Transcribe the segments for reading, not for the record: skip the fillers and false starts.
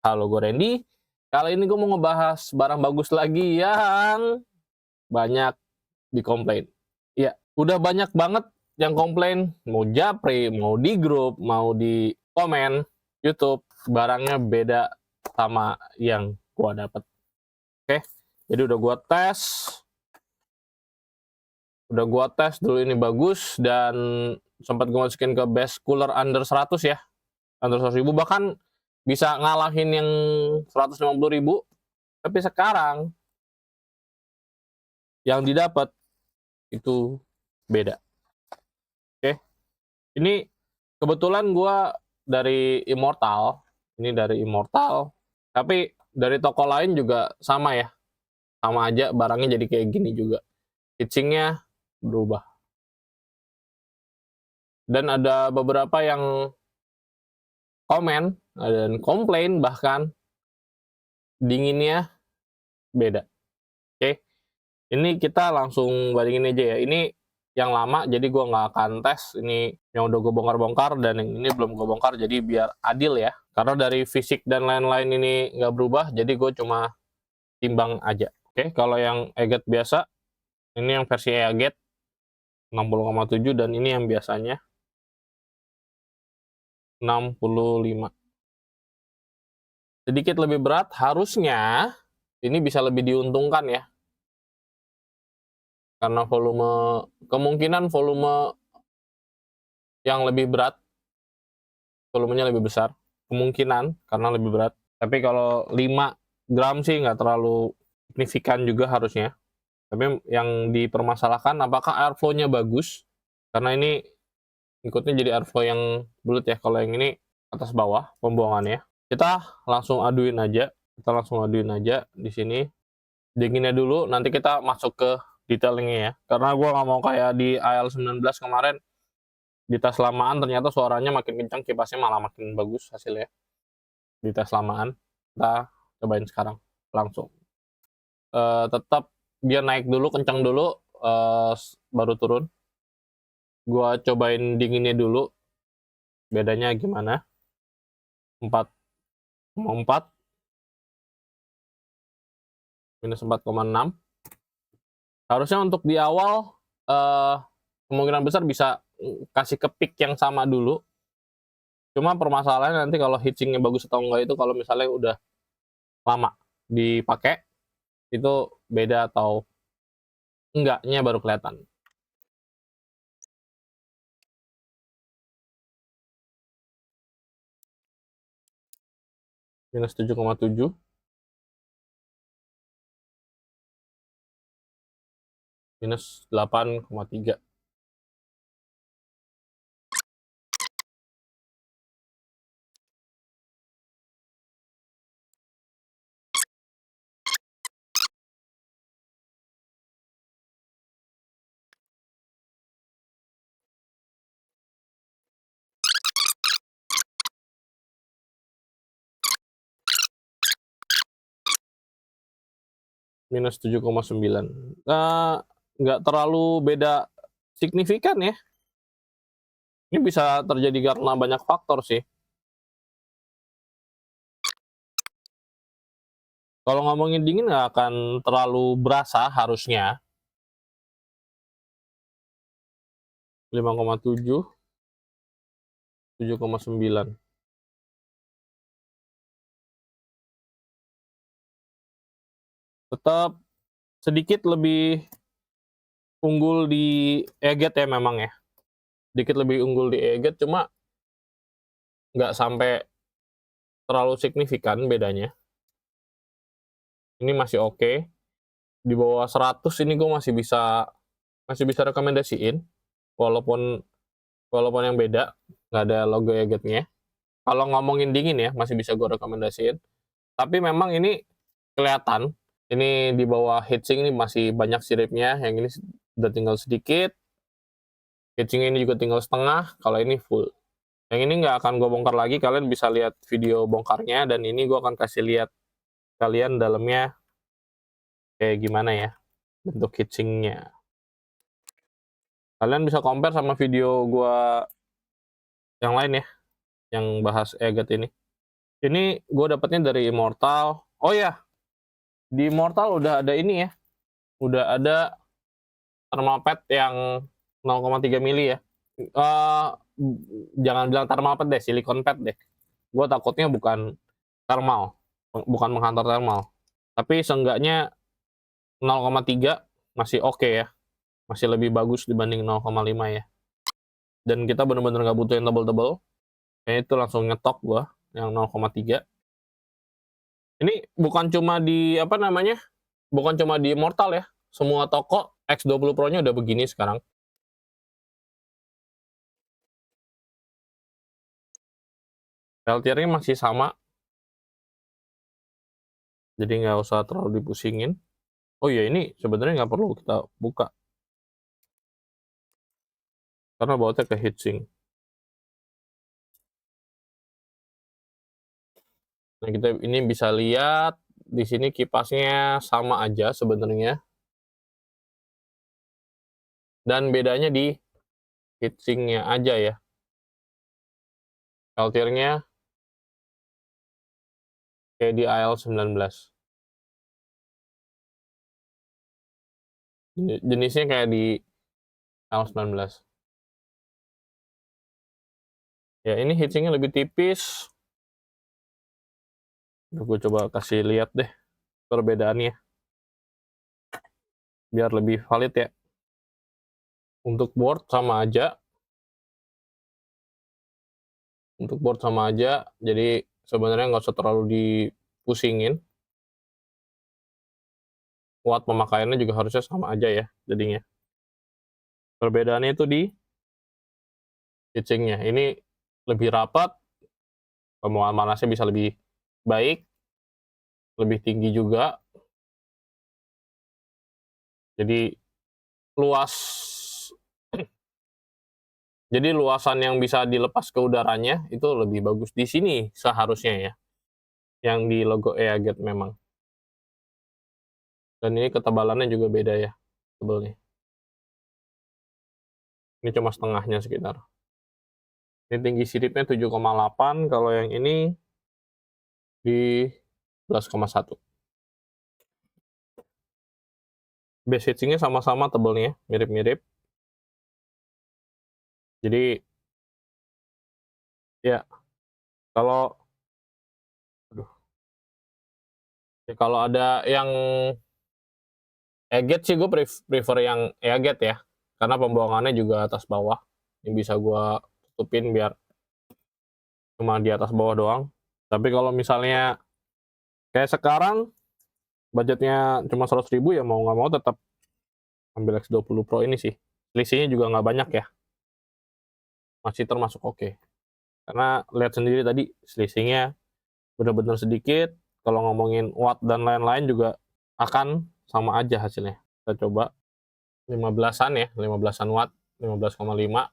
Halo, gue Randy. Kali ini gue mau ngebahas barang bagus lagi yang banyak dikomplain. Iya, udah banyak banget yang komplain, mau japri, mau di grup, mau di komen YouTube, barangnya beda sama yang gue dapet. Oke, jadi udah gua tes dulu ini bagus, dan sempat gue masukin ke best cooler under 100 ya, under 100.000, bahkan bisa ngalahin yang 150.000. Tapi sekarang yang didapat itu beda. Oke, ini kebetulan gua dari Immortal, tapi dari toko lain juga sama ya, sama aja barangnya jadi kayak gini juga, pitchingnya berubah. Dan ada beberapa yang komen dan komplain bahkan dinginnya beda. Oke, ini kita langsung bandingin aja ya. Ini yang lama, jadi gue nggak akan tes. Ini yang udah gue bongkar-bongkar, dan yang ini belum gue bongkar, jadi biar adil ya. Karena dari fisik dan lain-lain ini nggak berubah, jadi gue cuma timbang aja. Oke, kalau yang Eget biasa, ini yang versi Eget 60,7, dan ini yang biasanya 65. Sedikit lebih berat, harusnya ini bisa lebih diuntungkan ya. Karena kemungkinan volume yang lebih berat, volumenya lebih besar, kemungkinan karena lebih berat. Tapi kalau 5 gram sih nggak terlalu signifikan juga harusnya. Tapi yang dipermasalahkan apakah airflow-nya bagus, karena ini ikutnya jadi airflow yang bulat ya. Kalau yang ini atas bawah pembuangannya. Kita langsung aduin aja di sini. Dinginnya dulu, nanti kita masuk ke detailingnya ya. Karena gue nggak mau kayak di AL19 kemarin, di tes lamaan ternyata suaranya makin kencang, kipasnya malah makin bagus hasilnya di tes lamaan. Kita cobain sekarang langsung. Tetap dia naik dulu, kencang dulu, baru turun. Gua cobain dinginnya dulu, bedanya gimana. 4,4 minus 4,6. Harusnya untuk di awal kemungkinan besar bisa kasih ke peak yang sama dulu. Cuma permasalahannya nanti kalau heatsinknya bagus atau enggak itu kalau misalnya udah lama dipakai, itu beda atau enggaknya baru kelihatan. Minus 7,7, minus 8,3. Minus 7,9. Nggak terlalu beda signifikan ya. Ini bisa terjadi karena banyak faktor sih. Kalau ngomongin dingin nggak akan terlalu berasa harusnya. 5,7, 7,9. Tetap sedikit lebih unggul di Eget ya memang ya. Sedikit lebih unggul di Eget, cuma nggak sampai terlalu signifikan bedanya. Ini masih oke. Di bawah 100 ini gue masih bisa rekomendasiin, walaupun yang beda nggak ada logo Egetnya. Kalau ngomongin dingin ya masih bisa gue rekomendasiin. Tapi memang ini kelihatan, ini di bawah heatsink ini masih banyak siripnya. Yang ini udah tinggal sedikit, heatsink ini juga tinggal setengah. Kalau ini full. Yang ini nggak akan gue bongkar lagi, kalian bisa lihat video bongkarnya, dan ini gue akan kasih lihat kalian dalamnya kayak gimana ya bentuk heatsinknya. Kalian bisa compare sama video gue yang lain ya, yang bahas Eget ini. Ini gue dapetnya dari Immortal. Oh ya, di Immortal udah ada ini ya, udah ada thermal pad yang 0,3 mili ya. Jangan bilang thermal pad deh, silicone pad deh. Gue takutnya bukan thermal, bukan menghantar thermal. Tapi seenggaknya 0,3 masih oke ya, masih lebih bagus dibanding 0,5 ya. Dan kita bener-bener nggak butuh yang tebel-tebel. Kayaknya itu langsung ngetok gua yang 0,3. Ini bukan cuma di apa namanya? Bukan cuma di Immortal ya. Semua toko X20 Pro-nya udah begini sekarang. Peltier-nya masih sama. Jadi nggak usah terlalu dipusingin. Oh iya, ini sebenarnya nggak perlu kita buka. Karena bautnya ke heatsink. Nah, kita ini bisa lihat di sini kipasnya sama aja sebenarnya. Dan bedanya di heatsinknya aja ya. Peltier-nya kayak di AL19. Jenisnya kayak di AL19. Ya, ini heatsinknya lebih tipis. Gue coba kasih lihat deh perbedaannya. Biar lebih valid ya. Untuk board sama aja. Untuk board sama aja. Jadi sebenarnya nggak usah terlalu dipusingin. Watt pemakaiannya juga harusnya sama aja ya jadinya. Perbedaannya itu di heatsinknya. Ini lebih rapat. Pembawaan panasnya bisa lebih baik. Lebih tinggi juga. Jadi luas. Jadi luasan yang bisa dilepas ke udaranya itu lebih bagus di sini seharusnya ya. Yang di logo Eaget memang. Dan ini ketebalannya juga beda ya, tebelnya. Ini cuma setengahnya sekitar. Ini tinggi siripnya 7,8, kalau yang ini di 11,1. Base heatsinknya sama-sama tebelnya, mirip-mirip. Jadi ya kalau ada yang Eaget sih gue prefer yang Eaget ya, karena pembuangannya juga atas bawah, yang bisa gue tutupin biar cuma di atas bawah doang. Tapi kalau misalnya kayak sekarang budgetnya cuma 100.000 ya mau nggak mau tetap ambil X20 Pro ini sih. Selisihnya juga nggak banyak ya, masih termasuk oke. Karena lihat sendiri tadi selisihnya benar-benar sedikit. Kalau ngomongin watt dan lain-lain juga akan sama aja hasilnya. Kita coba 15-an ya, 15-an watt, 15,5.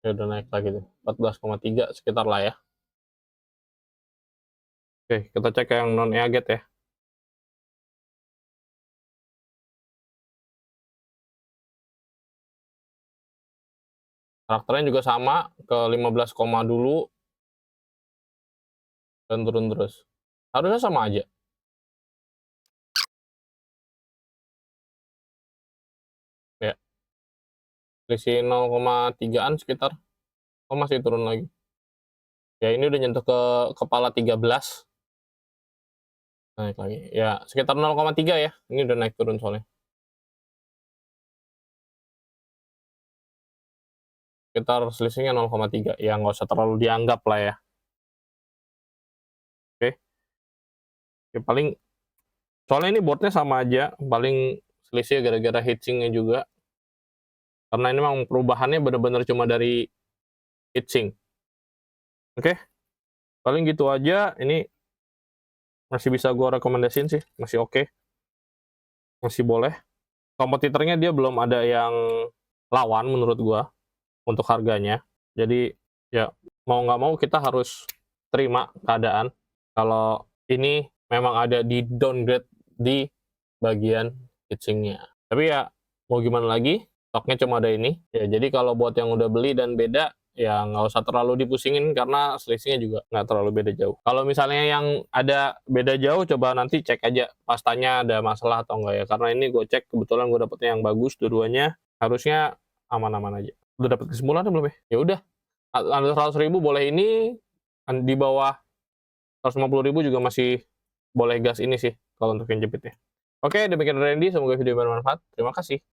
Ya udah naik lagi tuh, 14,3 sekitar lah ya. Oke, kita cek yang non Eaget ya. Karakternya juga sama, ke 15, dulu dan turun terus. Harusnya sama aja. Ya, selisih 0,3-an sekitar. Oh, masih turun lagi. Ya, ini udah nyentuh ke kepala 13. Naik lagi. Ya, sekitar 0,3 ya. Ini udah naik turun soalnya. Sekitar selisihnya 0,3. Ya, nggak usah terlalu dianggap lah ya. Oke. Ya, paling soalnya ini boardnya sama aja. Paling selisih gara-gara heatsinknya juga. Karena ini memang perubahannya bener-bener cuma dari heatsink. Oke. Paling gitu aja. Ini masih bisa gue rekomendasiin sih. Masih oke. Masih boleh. Kompetitornya dia belum ada yang lawan menurut gue untuk harganya. Jadi ya mau nggak mau kita harus terima keadaan kalau ini memang ada di downgrade di bagian heatsinknya. Tapi ya mau gimana lagi, stoknya cuma ada ini. Ya jadi kalau buat yang udah beli dan beda, ya nggak usah terlalu dipusingin karena selisihnya juga nggak terlalu beda jauh. Kalau misalnya yang ada beda jauh, coba nanti cek aja pastanya ada masalah atau enggak ya. Karena ini gue cek kebetulan gue dapetnya yang bagus dua-duanya, harusnya aman-aman aja. Udah dapet kesimpulannya belum ya? Ya udah, under 100.000 boleh ini, di bawah 150.000 juga masih boleh gas ini sih kalau untuk yang jepitnya. Oke, demikian dari Randy, semoga video bermanfaat. Terima kasih.